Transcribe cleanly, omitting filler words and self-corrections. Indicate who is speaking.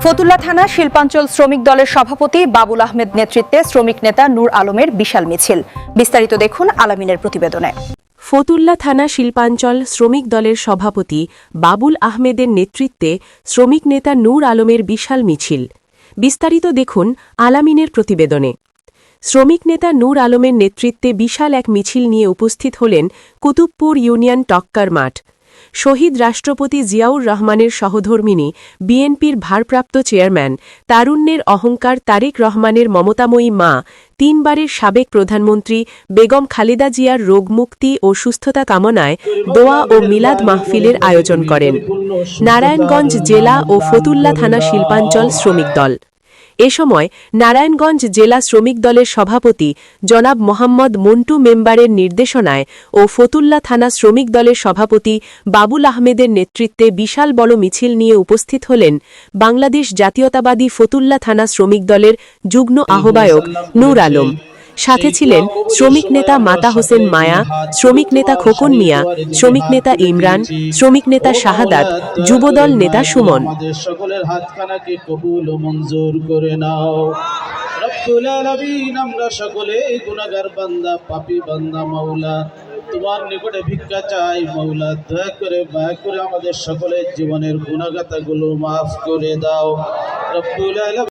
Speaker 1: ফতুল্লা থানা শিল্পাঞ্চল শ্রমিক দলের সভাপতি বাবুল আহমেদ নেতৃত্বে শ্রমিক নেতা নূর আলমের বিশাল মিছিল। বিস্তারিত দেখুন আলামিনের প্রতিবেদনে।
Speaker 2: ফতুল্লা থানা শিল্পাঞ্চল শ্রমিক দলের সভাপতি বাবুল আহমেদের নেতৃত্বে শ্রমিক নেতা নূর আলমের বিশাল মিছিল। বিস্তারিত দেখুন আলামিনের প্রতিবেদনে। শ্রমিক নেতা নূর আলমের নেতৃত্বে বিশাল এক মিছিল নিয়ে উপস্থিত হলেন কুতুবপুর ইউনিয়ন টক্কার মাঠ। শহীদ রাষ্ট্রপতি জিয়াউর রহমানের সহধর্মিণী বিএনপির ভারপ্রাপ্ত চেয়ারম্যান, তারুণ্যের অহংকার তারেক রহমানের মমতাময়ী মা, তিনবারের সাবেক প্রধানমন্ত্রী বেগম খালেদা জিয়ার রোগমুক্তি ও সুস্থতা কামনায় দোয়া ও মিলাদ মাহফিলের আয়োজন করেন নারায়ণগঞ্জ জেলা ও ফতুল্লা থানা শিল্পাঞ্চল শ্রমিক দল। এ সময় নারায়ণগঞ্জ জেলা শ্রমিক দলের সভাপতি জনাব মোহাম্মদ মন্টু মেম্বারের নির্দেশনায় ও ফতুল্লা থানা শ্রমিক দলের সভাপতি বাবুল আহমেদের নেতৃত্বে বিশাল বড় মিছিল নিয়ে উপস্থিত হলেন বাংলাদেশ জাতীয়তাবাদী ফতুল্লা থানা শ্রমিক দলের যুগ্ম আহ্বায়ক নূর আলম। সাথে ছিলেন শ্রমিক নেতা মাতা হোসেন মায়া, শ্রমিক নেতা খোকন মিয়া, শ্রমিক নেতা ইমরান, শ্রমিক নেতা শাহাদাত, যুবদল নেতা সুমন।
Speaker 3: সকলের হাতখানাকে কবুল ও মঞ্জুর করে নাও। রব্বুল আলামিন, আমরা সকলে গুনাহগার বান্দা, পাপী বান্দা। মাওলা, তোমার নিকটে ভিক্ষা চাই। মাওলা, দয়া করে মায়া করে আমাদের সকলের জীবনের গুনাহগাতাগুলো মাফ করে দাও। রব্বুল আলামিন।